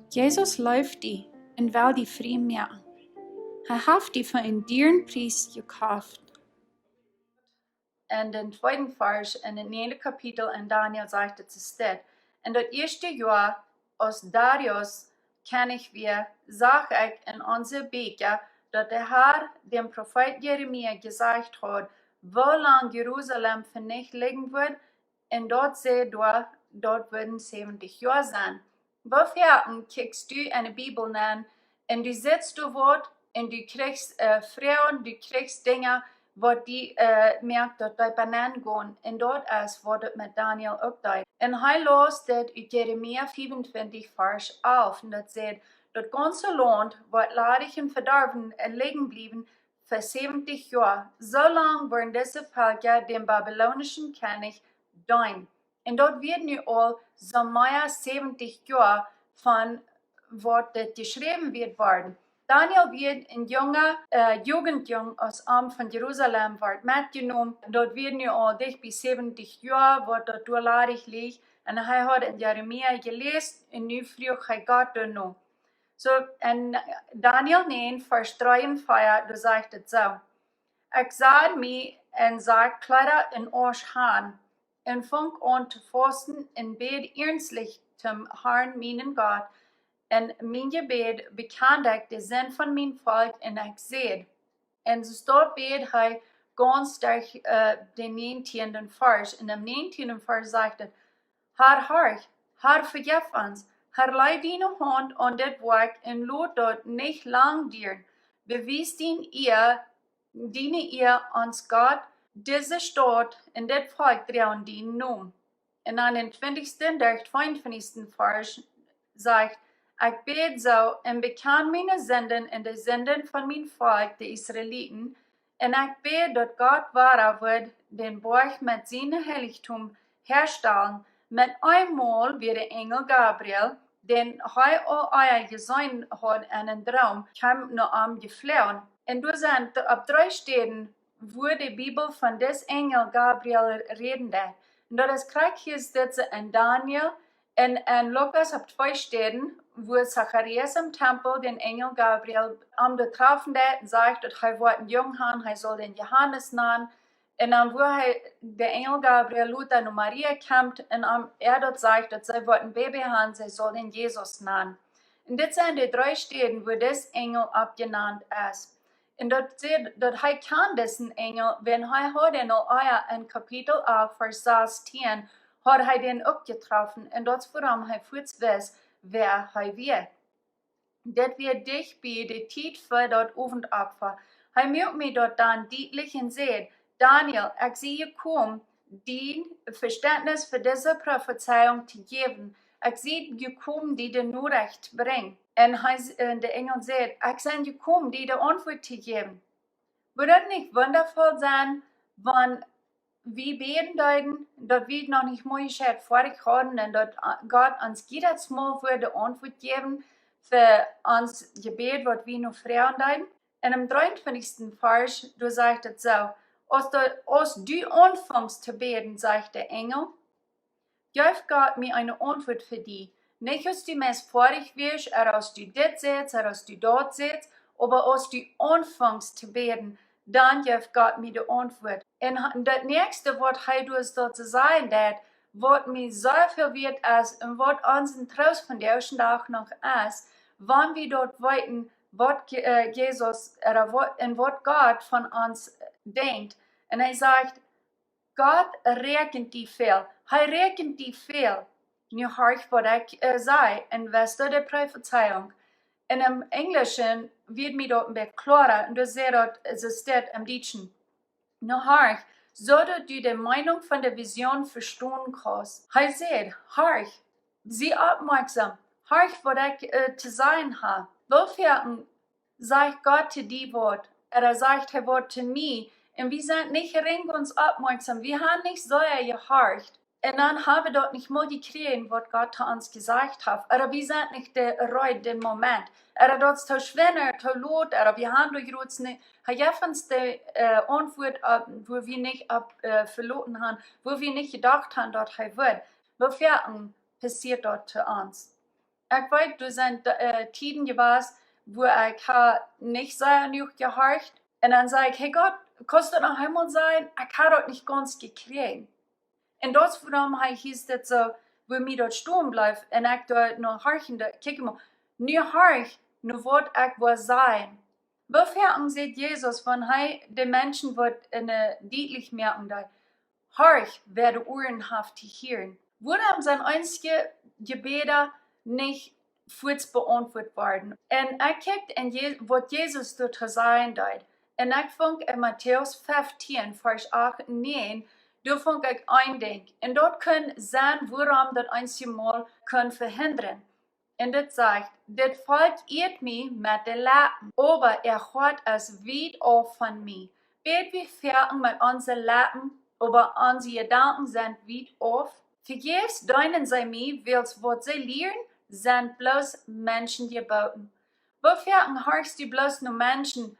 Jesus läuft die en wil die vrij maken. Hij heeft die voor een dieren prijs gekauft. En den tweeden vers in het 9e kapitel in Daniel sagt het steht. In dat eerste jaar als Darius ken ik weer, zag ik in onze beker, dat de Herr dem Prophet Jeremia gezegd had, hoe lang Jeruzalem vernicht liggen wordt, en dat zij dat worden 70 jaar zijn. Wofür kijkst du in de Bibel naar, en du zitst du wat, en du krijgt vrouwen, du krijgt dingen, wat die merkt dat die bananen gaan. En dat is wat het met Daniel ook deed. En hij las dat uit Jeremia 25 vers 11. En dat zegt, dat ganze land wordt ladig en verderven en liggen blijven voor 70 jaar. Zo lang worden deze volken den Babylonischen König dienen. En dat wird nu al zo meer 70 jaar van wat dit geschreven wird worden. Daniel wird een Jugendjong aus Am van Jeruzalem wordt metgenomen. Dat wird nu al dicht bij 70 jaar, wat dat doorladig ligt. En hij had in Jeremia gelezen en nu vroeg hij God er nog. So, en Daniel 9, vers 3 en 4, da zegt het zo. Ik zag mij en zag kleider in Osch aan, en vang aan te vasten en bed ernstlich zum Herrn meinen Gott. En mijn gebed bekende ik de zin van mijn volk en ik zei. En zo staat bed hij ganz sterk de 19e vers. In de 19e vers zegt het, Herr, vergef ons. Herr, leid deine hand aan dit werk en laat dat niet lang duren. Bewijs diene ihr ons God, deze stad en dit volk dragen die naam. En aan de 20e en 22e vers zegt, ik bid zo en beken mijn zenden en de zenden van mijn volk, de Israëlieten, en ik bid dat God waarlijk den borg met zijn heiligtum herstellen, met eenmaal weer de engel Gabriel, den hij al gezien had in een droom, kwam naar hem gevlogen. En door zijn op 3 steden wo de Bibel van des engel Gabriel reden deed. En dat is krijg dit in Daniel en Lukas op 2 steden, wo Zacharias im Tempel den Engel Gabriel getroffen deed en zegt dat hij wordt een jong han, hij zal den Johannes namen. En dan wo hij de Engel Gabriel laat naar Maria komt en dat zegt dat zij wordt een baby han, zij zal den Jesus namen. En dit zijn de 3 steden wo des Engel opgenannt is. En dat zegt dat hij kan deze engel, wenn hij had en al in kapitel 11 vers 16, had hij den ook getroffen. En dat is waarom hij voets wist wer hij weer. Dit weer dicht bij de tijd voor dat avondopfer. Hij moet mij dat dan duidelijk en zegt, Daniel, ik zie je komen, die verständnis voor deze prophezeiung te geven. Ik zie je komen die de Nachricht brengt. En de engel zegt, ik ben gekomen die de antwoord te geven. Würde het niet wondervol zijn, wanneer we beten deuten, dat we het nog niet mooi gescheit vorig hadden en dat God ons jedes Mal würde antwoord geven für ons gebed wat we nog vragen deuten. En im 23. vers, da sagt het zo, als du anfängst te beten, sagt der Engel, geef God mir eine Antwort für die. Nicht als du meist vorig wirst, oder als du dit sitzt, oder als du dort sitzt, aber als du anfängst zu beten, dann geeft Gott mir die Antwort. Und das nächste, was er dus dort zu sagen hat, was mir so viel wird ist, und was unseren Trost von der ersten Tag noch ist, wann wir dort weiten, was Jesus, und was Gott von uns denkt. Und er sagt, Gott rekent die veel. Hij rekent die veel. Nu hoor ik wat ik zei in Wester de Prophezeiung. En im Englischen wird mir dat een beetje klarer. En dus zei dat, ze staat im Deutschen. Nu hoor ik, zodat du de Meinung von der Vision verstehen kannst. Hij zei, hoor ik, zie opmerksam. Hoor ik wat ik te zeggen heb. Wofür sagt Gott te die Wort? Sagt hij wat te mij? Und wir sind nicht gering uns aufmerksam. Wir haben nicht so gehorcht. Und dann haben wir dort nicht mal gekriegt, was Gott uns gesagt hat. Aber wir sind nicht der Reut, den Moment. Aber dort zu schwinner, zu lot, aber wir haben durch uns nicht, uns die Antwort, wo wir nicht verloren haben, wo wir nicht gedacht haben, dort er wird. Wofür passiert dort zu uns? Ik weet, er zijn tijden geweest waar ik nicht sehr genug gehorcht. Und dann sage ich, hey Gott, kannst du noch einmal sein? Ich habe das nicht ganz gekriegt. Und das, warum hieß das so, wo mir dort stehen bleibt und ich dort noch horchen, kijk mal, nu horch, nu wat ich will sein. Wofür sieht Jesus, wenn die Menschen wird deutlich merken, dass horch, wer die Ohren hat, die hören. Wurde sein einzige Gebete nicht kurz beantwortet worden. Und ich kijk was Jesus dort sagen dort. Und ich fand in Matthäus 15, Vers 8 und 9, da fand ich eindenken. Und dort kann sein, woran das einzige Mal kann verhindern. Und das sagt, das Volk irrt mich mit den Lippen, aber hört es weit auf von mir. Wir fertig mit unseren Lippen, aber unsere Gedanken sind weit auf. Vergebens deinen sie mir, weil was sie lehren, sind bloß Menschen geboten. Wofür horchst du bloß nur Menschen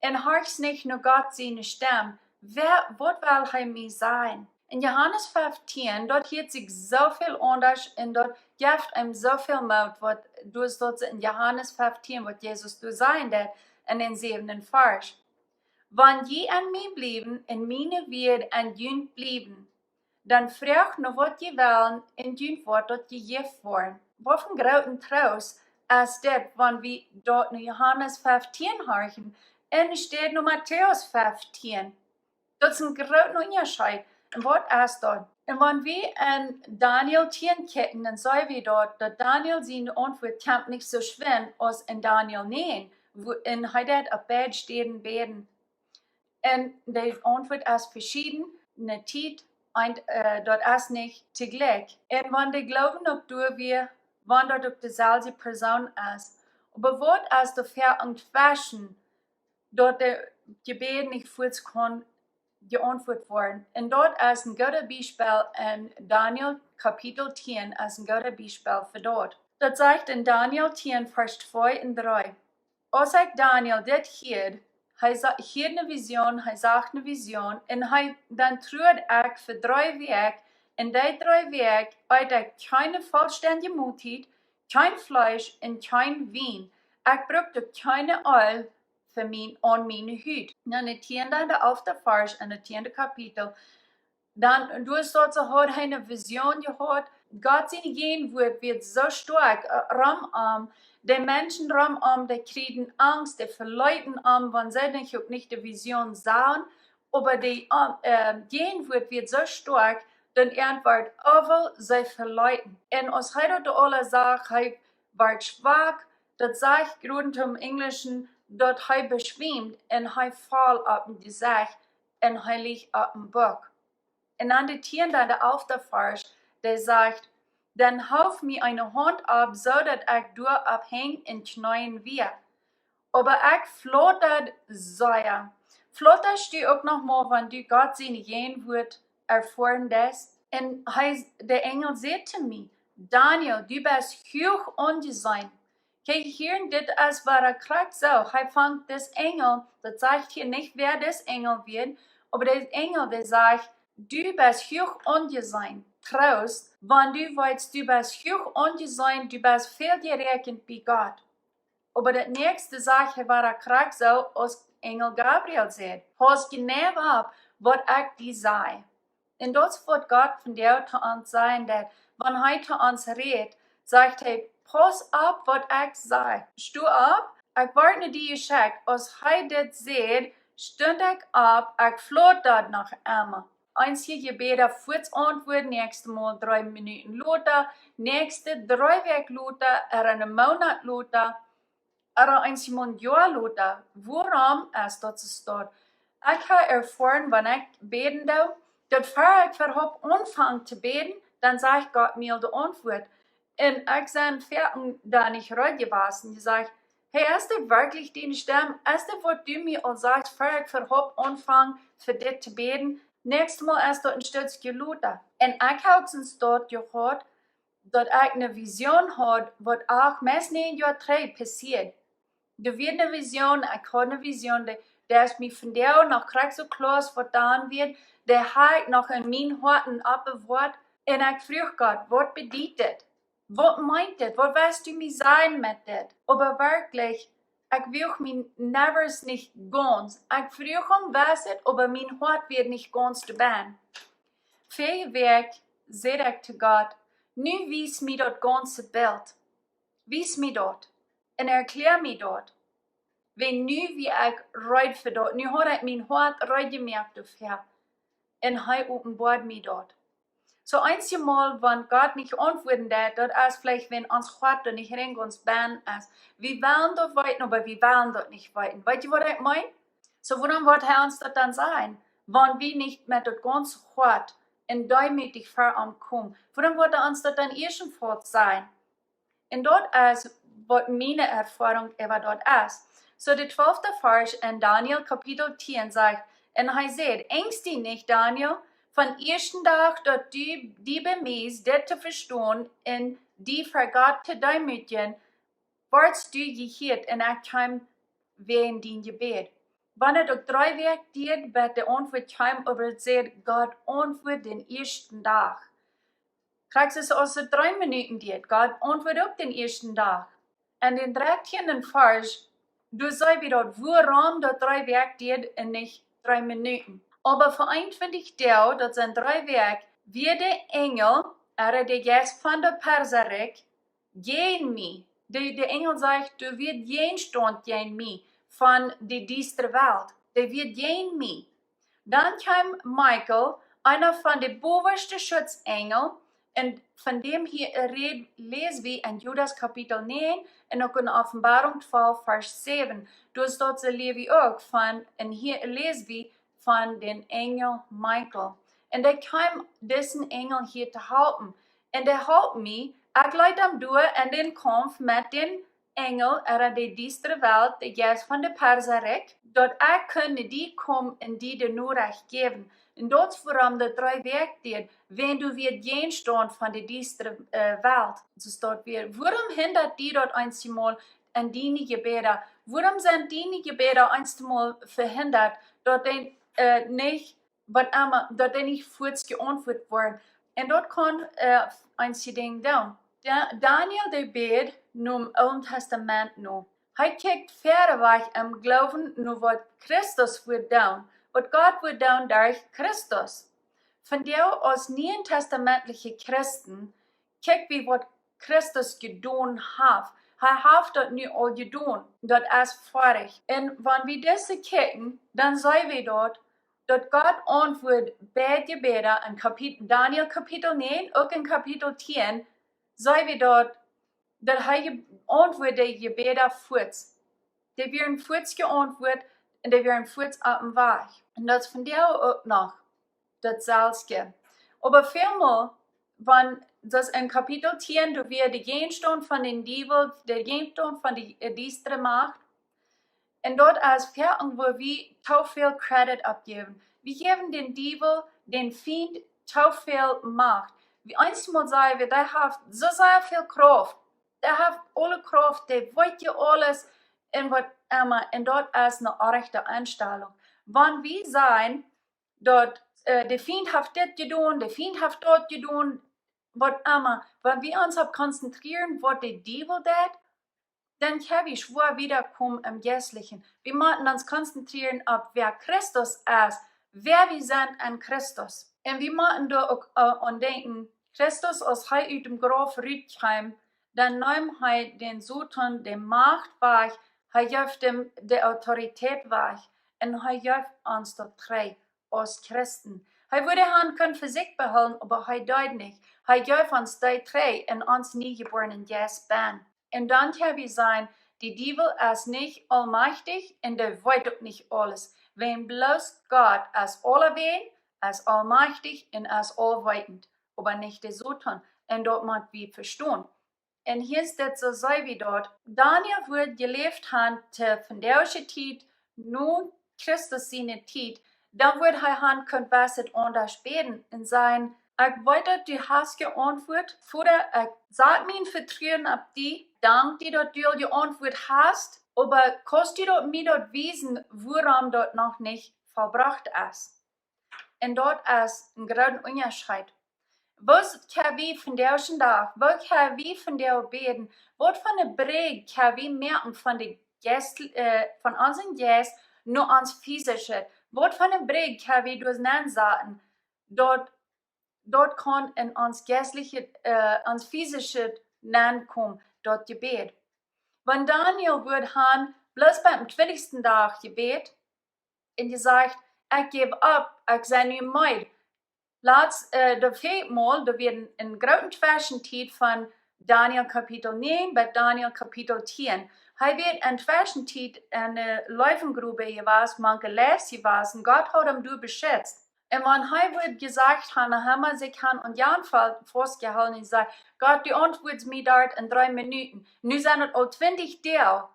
und horchst nicht nur Gott seine Stimme? Was will er mir sein? In Johannes 15, dort hielt sich so viel anders und dort gibt ihm so viel Mut, was du dort in Johannes 15, was Jesus du sein wird, in den 7. Vers. Wenn je an mir blieben, in meine wird an jün blieben, dann fragt noch was je wollen, in jün wird dort gegeben worden. Wovon großen Trost ist das, wenn wir dort in Johannes 15 horchen, und steht noch Matthäus 15. Das ist ein großer Unterschied. Und was ist dort? Und wenn wir in Daniel 10 kicken, dann sehen wir dort, dass Daniel seine Antwort kommt nicht so schwer als in Daniel 9, wo in heute auf Bett stehen beten. Und die Antwort ist verschieden, eine Zeit, und dort ist nicht zugleich. Und wenn die Glauben ob du wir, wenn dort auf dieselbe Person ist. Aber was ist dafür entwaschen, dort der Gebet nicht kurz kann geantwortet worden. Und dort ist ein guter Beispiel in Daniel Kapitel 10 ist ein guter Beispiel für dort. Das sagt in Daniel 10, Vers 2 und 3. Als ich Daniel das hielt, hij eine Vision, hij zag eine Vision, und dann trug ich für 3 Wege, in die 3 Wege hatte ich keine vollständige Mutheit, kein Fleisch und kein Wein. Ich brauchte keine Öl für an meine Hüt. Dann die 10. auf der Vers, in der 10. Kapitel, dann du hast dort so eine Vision gehabt, Gott seine Gegenwart wird so stark, die Menschen die kriegen Angst, die verleuten wenn sie nicht die Vision sahen, aber die Gegenwart wird so stark, dann wird overal sie verleuten. Und als heute alle sagt, wird schwach, das sagt gerade im Englischen, dat hij beschwimmt en hij valt op een gezicht en hij ligt op een bok. En dan de 10. auf der Vers, der sagt, dann hauf mir eine Hand ab, so dat ich durch abhäng in Knien wir. Aber ich flottert sehr. Flotter steht auch noch mal, wenn du Gott seine Gegenwart erfahren lässt. Und der Engel sagte mir, Daniel, du bist hoch ungesein. Kijk hier, dit is waar er krijgt zo. Hij vangt des Engel, dat sagt hier nicht, wer des Engel wird, aber der Engel, der sagt, du bist hoch ungesein. Trost, wenn du weißt, du bist hoch ungesein, du bist viel gerechnet bei Gott. Aber das nächste sagt, war er krijgt so, als Engel Gabriel sagt, pas genau ab, was ich dir sei. Und das wird Gott von dir zu uns sein, dass, wenn er zu uns redet, sagt er, pas op wat ik zei. Stu op, ik word naar die geschickt. Als hij dit zei, stond ik op, ik vloot dat nog eenmaal. Einzige Gebete kurz antwoord, nächste Mal 3 Minuten later, nächste 3 Wochen later, een Monat later, einzige Mal ein Jahr later. Waarom is dat zo staat? Ik heb erfahren, wenn ich beten doe, dat voor ik verhoop anfangen te beten, dann sagt Gott mir die Antwort. Und ich sein Pferden da nicht ruhig gewesen. Die sagt, hey, ist das wirklich deine Stimme? Ist das, was du mir auch sagst, für ich verhob anfangen, für dich zu beten? Nächstes Mal ist dort ein Stück gelauter. Und ich habe uns dort gehört, dass ich eine Vision habe, was auch meistens in Jahr 3 passiert. Da wird eine Vision, ich habe eine Vision, der ist mir von der noch krieg so klar, was da wird, der hat noch in meinen Horten abbewahrt. Und ich frage Gott, was bedeutet? Was meint das? Was willst du mir sagen mit das? Aber wirklich, ich will mein Nevers nicht ganz. Ich früher weiß es, aber mein Hart wird nicht ganz dabei. Viel Werk, seh ich zu Gott, nu wies mir das ganze Bild. Wies mir dort. Und erklär mir dort. Wenn nu wie ich reid für dort, nu hat ich mein Hart reid gemerkt dafür. Und hij openbaart mir dort. So einmal, wenn Gott nicht antworten dat, dat ist vielleicht, wenn uns Hart da nicht rein uns ban ist. Wir wollen dort weiten, aber wir wollen dort nicht weiten. Weißt du, was ich meine? So, warum wird er uns das dann sagen? Wenn wir nicht mit das ganze Hart in demütig vorankommen, warum wird er uns das dann ebenfalls sein? Und dort ist, was meine Erfahrung über dort ist. So, der 12. Vers in Daniel Kapitel 10 sagt, und er sagt, ängst dich nicht, Daniel, von ersten Tag, dass du die bemäßt, das zu verstehen, und die vergat zu demütigen, warst du gehört in einem wegen dein Gebet. Wenn er durch 3 Werke geht, wird der Antwort kommen, aber sagt, Gott antwortet den ersten Tag. Kriegst es also 3 Minuten geht, Gott antwortet auch den ersten Tag. Und den 13. Vers, du sei wieder, woran der 3 Werke geht und nicht 3 Minuten. Aber für ein finde ich der, dat zijn 3 Werk, wie der Engel, der Geist von der Perserik, gegen mich. Der Engel sagt, du wirst jeden Stund gegen mich von der düsteren Welt. Der wird gegen mich. Dann kam Michael, einer von den bovenste Schutzengel, und von dem hier lesen wir in Judas Kapitel 9 und auch in Offenbarung 12, Vers 7. Dus dort lesen wir auch von, und hier lesen wir von den Engel Michael. Und er kam diesen Engel hier zu halten. Und er hält mich, ich leite ihm durch in den Kampf mit den Engel, die düstere Welt, der Geist von der Perserik, dort ich könne die kommen und die dir nur recht geben. Und dort warum der 3 Werke geht, wenn du wird gehen stand von der düsteren Welt. So dort wir, warum hindert die dort einmal an die Gebete? Warum sind die Gebete einmal verhindert, dort nicht, dort nicht kurz geantwortet worden? Und dort kann ein Ding down. Daniel, der bet, im Alten Testament nu. Hij kijkt verder weg im Glauben nur was Christus wird down. Was Gott wird down durch Christus. Von der aus neutestamentliche Christen, kijkt wie was Christus gedaan hat. Hij heeft dat nu al gedaan. Dat is fertig. Und wenn wir das kijken, dann sehen wir dort, dass Gott antwortet bei Gebeten in Daniel Kapitel 9, auch in Kapitel 10, sehen wir dort, dass er antwortet die Gebete kurz. Die werden kurz geantwortet und die werden kurz auf dem Weg. Und das von der auch noch, das Salzge. Aber vielmal, wenn das in Kapitel 10, du wirst der Gegenstand von den Diebel, der Gegenstand von der düsteren Macht, und dort als Fertig, wo wir zu viel Credit abgeben. Wir geben den Diebel, den Feind, zu viel Macht. Wie einmal sagen wir, der hat so sehr viel Kraft. Der hat alle Kraft, der weiß ja alles, und dort ist eine rechte Einstellung. Wenn wir sagen, dort, der Feind hat das getan, der Feind hat dort getan, was immer, wenn wir uns konzentrieren, was der Diebel tut, dann kann wir schwor wiederkommen im Geistlichen. Wir müssen uns konzentrieren auf wer Christus ist, wer wir sind an Christus. Und wir müssen da auch an denken, Christus aus aus dem Grab rüberkam, dann nahm er den Satan, die Macht weg, er gibt ihm die Autorität weg, und er gibt uns dort 3 als Christen. Er würde han können für sich behalten, aber er tut nicht. Er gibt uns die 3 in uns niegeborenen Geist bin. Und dann kann wir sagen, die Diebel ist nicht allmächtig und der weiß auch nicht alles. Wenn bloß Gott ist allwissend, ist allmächtig und ist allweitend, aber nicht der Satan. Und dort muss wir verstehen. Und hier ist das so sei wie dort. Daniel wird gelebt haben von der Zeit, nun Christus seine Zeit, dann wird er haben können, was es unterspäten und sein, ich wollte die hast geantwortet, vorher ich sag mir ein Vertrauen auf die, dank die dort die geantwortet hast, aber kannst du dort mir dort wissen, woran dort noch nicht vollbracht ist. Und dort ist ein großer Unterschied. Was kan vi fundera dag? Vad kan vi fundera beden? Wat van de breg kan vi merken van de van onze gäst nu ons fysische? Wat van de breg kan vi dus nanzaten? Dort kan in ons geestliche, ons physische nan kommen, dort Gebet. Wenn Daniel wird han bloß beim 20. Tag Gebet und gesagt, ich gebe ab, ich sei nicht mehr. Laatst, de viermal, da werden in großen Zwischenzeit von Daniel Kapitel 9 bis Daniel Kapitel 10. Hij wird in Zwischenzeit in de Leufengrube gewesen, man gelesen gewesen, Gott hat ihm du beschützt. Und wenn hij wird gesagt hat, haben wir sich an und Jan festgehalten und gesagt, Gott, du antwortest mir dort in 3 Minuten. Nu sind es al 20 Tage.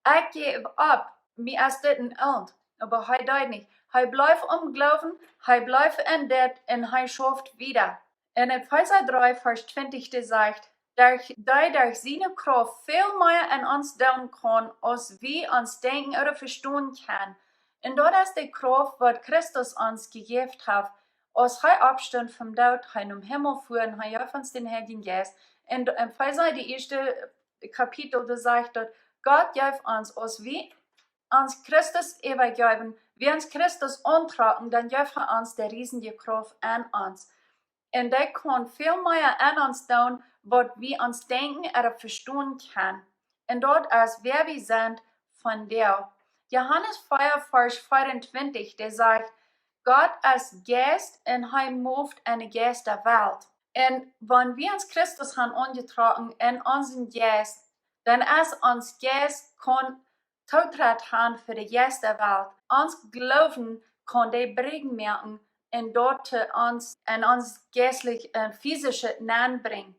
Ich gebe ab, mir ist das ein Eld. Aber hij deed nicht. Hij blijft glauben, hij blijft in dat en hij schafft wieder. En in Epheser 3, Vers 20 sagt, dat durch seine Kraft veel meer in ons doen kan, als we ons denken oder verstehen kann. En dat is de Kraft, wat Christus ons gegeven heeft, als hij opstond vom Dood, hij im Himmel fuhren, hij gaf ons den Heiligen Geist. En in Epheser, die erste Kapitel, da sagt dat, Gott gaf ons, als we ans Christus übergeben, wir uns Christus antragen, dann gaf er uns der riesige Kraft an uns. Und der kann viel mehr an uns tun, was wir uns denken oder verstehen kann. Und dort ist, wer wir sind, von der. Johannes 4, Vers 24, der sagt, Gott ist Geist und er moved eine Geist der Welt. Und wenn wir uns Christus haben angetragen in unseren Geist, dann ist uns Geist kann Totritt haben für die Geist der Welt. Uns Glauben kann die bringen merken und dort uns geistlich physische Nahen bringen.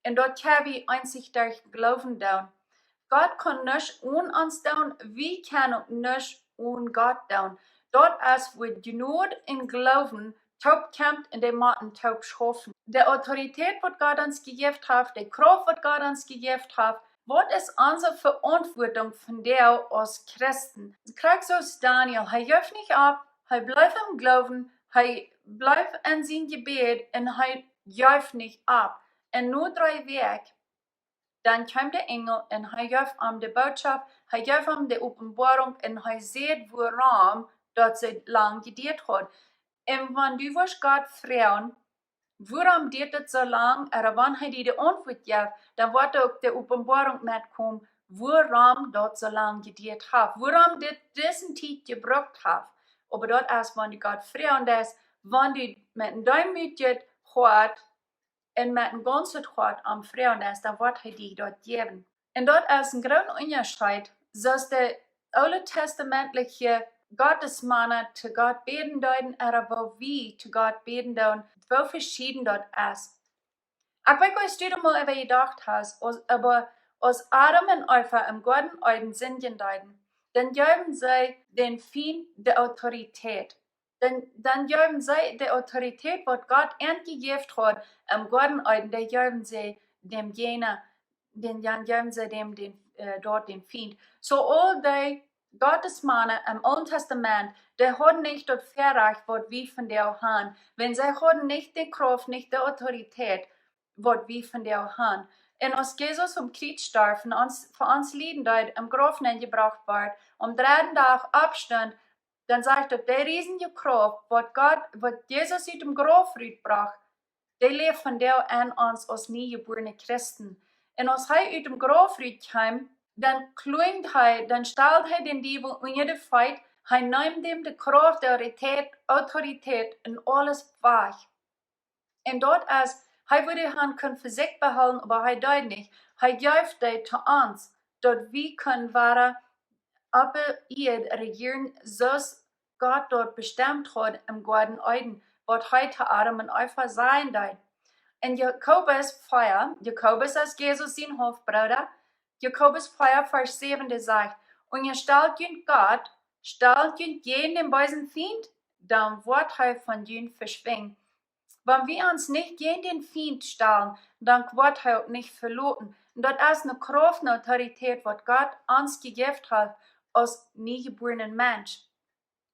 Und dort können wir einzig durch Glauben tun. Gott kann nicht ohne uns tun, wir können nicht ohne Gott tun. Dort ist, wo Gnade und Glauben taub kämpft und die Maten taub schaffen. Die Autorität, die Gott uns gegeben hat, die Kraft, die Gott uns gegeben hat, was ist unsere Verantwortung von der als Christen? Krieg so ist Daniel, er gibt nicht ab, er bleibt im Glauben, er bleibt in sein Gebet und er gibt nicht ab. Und nur 3 Wege, dann kommt der Engel und er gibt ihm die Botschaft, er gibt ihm die Offenbarung und er sieht, woran das so lang gedauert hat. Und wenn du Gott fragen, warum dauert es so lang, oder wenn er dir die Antwort gibt, dann wird auch die Offenbarung mitkommen, warum das so lang gedauert hat, warum das diesen Zeit gebraucht hat. Aber dort ist, wenn du Gott fragen ist, wenn du mit dem Däumütchen hört und mit dem ganzen Hort am fragen ist, dann wird er dir dort geben. Und dort ist ein großer Unterschied, dass der Alte Testamentliche Gottesmänner zu Gott beten deuten, oder wo wir zu Gott beten deuten, wo verschieden dort ist. Ich weiß nicht, ob du mal gedacht hast, aber als Adam und Eva im Garten Eden sind deuten, dann geben sie den Feind die Autorität. Dann geben sie die Autorität, was Gott gegeben hat im Garten Eden, dann geben sie dem jener, dann geben sie dem dort den Feind. So all die Gottesmänner im Alten Testament, die haben nicht das Verrecht, was wir von der haben. Wenn sie haben nicht die Kraft, nicht die Autorität, was wir von der haben. Und als Jesus Kreuz starb, für uns Lieden dort im Grab gebracht wird, am 3. Tag Abstand, dann sagt er, der riesige Kraft, was Jesus aus dem Grab rausbracht, der lebt von der an uns als niegeborene Christen. Und als er aus dem Grab rauskam, dann klingt dann stellt den Teufel unter die Feit, nimmt ihm die Kraft, die Autorität und alles weg. Und dort ist, würde können für sich behalten, aber tut nicht. Gibt die zu uns, dass wir können weiter aber ihr regieren, so Gott dort bestimmt hat im Garten Eden, was heute Adam und Eva sein wird. Und Jakobus 4, Jakobus ist Jesus sein Hofbruder, Jakobus 4, Vers 7, der sagt, und ihr stellt Gott, stellt jeden den bösen Feind, dann wird er von ihnen verschwingen. Wenn wir uns nicht gegen den Feind stellen, dann wird er auch nicht verloren. Und das ist eine Kraft, eine Autorität, was Gott uns gegeben hat, als niegeborenen Mensch.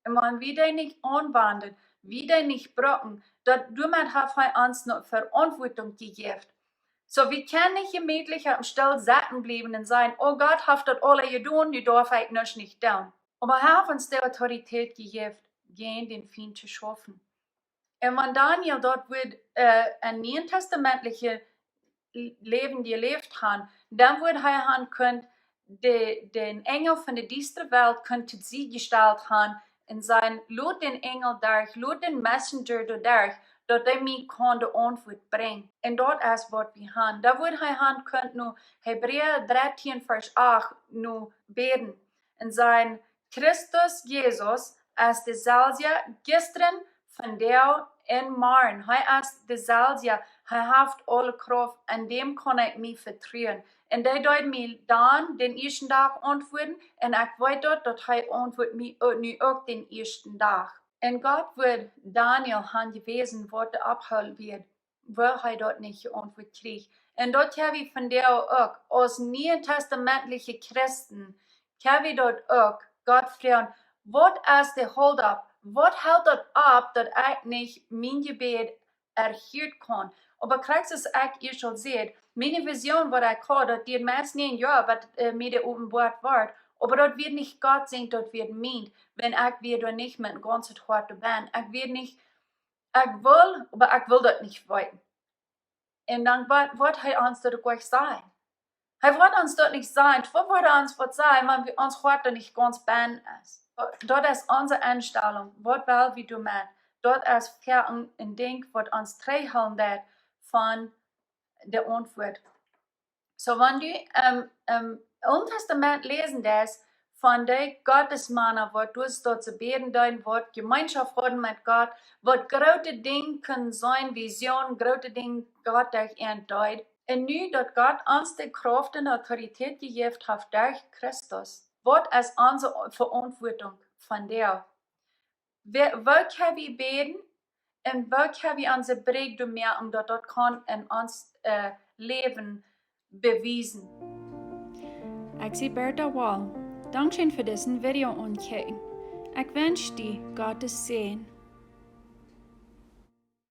Und wenn wir den nicht anwenden, wir den nicht brauchen, dat damit hat uns noch Verantwortung gegeben. So, wir können nicht gemütlich am Stall satten bleiben und sagen, oh Gott hat das alle getan, die darf ich nicht tun. Aber er hat uns die Autorität gegeben, gegen den Feind zu schaffen. Und wenn Daniel dort wird ein neutestamentliches Leben gelebt hat, dann wird er haben können, den Engel von der düsteren Welt könnte sie gestellt haben und sein, lud den Engel durch, lud den Messenger durch, dat hij mij kon de antwoord brengen. En dat is wat we gaan. Da wordt hij gaan kunt nu Hebreeën 13 vers 8 nu beden. En zijn Christus Jezus is dezelfde gisteren, vandaag en morgen. Hij is dezelfde. Hij heeft alle kracht en dem kan ik mij vertrouwen. En hij doet mij dan den eerste dag antwoorden. En ik weet dat hij antwoordt mij nu ook den eerste dag. En God wird Daniel han gewesen, wat er abholen wird, weil er dort nicht geantwortet kriegt. Und dort haben wir von der auch, als neutestamentliche Christen, haben wir dort auch Gott fragen, was ist der Hold-up? Was hält dort ab, dass ich nicht mein Gebet erhört kann? Aber kriegst es ihr schon seht, meine Vision, was ich habe, dass die meisten nicht ja, was mir der offenbart wird, aber dort wird nicht Gott sein, dort wird meint, wenn ich wieder nicht mit ganzem Herzen bin. Ich will nicht, ich will, aber ich will das nicht wollen. Und dann wird er uns dort gleich sein. Er wird uns dort nicht sein. Was wird er uns sein, wenn wir uns Herzen nicht ganz bin ist? Dort ist unsere Einstellung. Was will wir damit? Dort ist ein Ding, was uns treffen wird von der Antwort. So, wenn du Old Testament lesen das, von der Gottesmann, was du dort zu beten, dein Wort, Gemeinschaft haben mit Gott, was große Dinge können sein, Vision, große Dinge Gott durch entdeut. Und nu, dass Gott uns die Kraft und Autorität gegeben hat durch Christus. Was ist unsere Verantwortung von der? Wo können wir beten und wo können wir unsere Breakthrough merken, dass dort kann in uns Leben bewiesen. Ich bin Bertha Wall. Dankeschön für diesen Video anklicken. Ich wünsche dir Gottes Segen.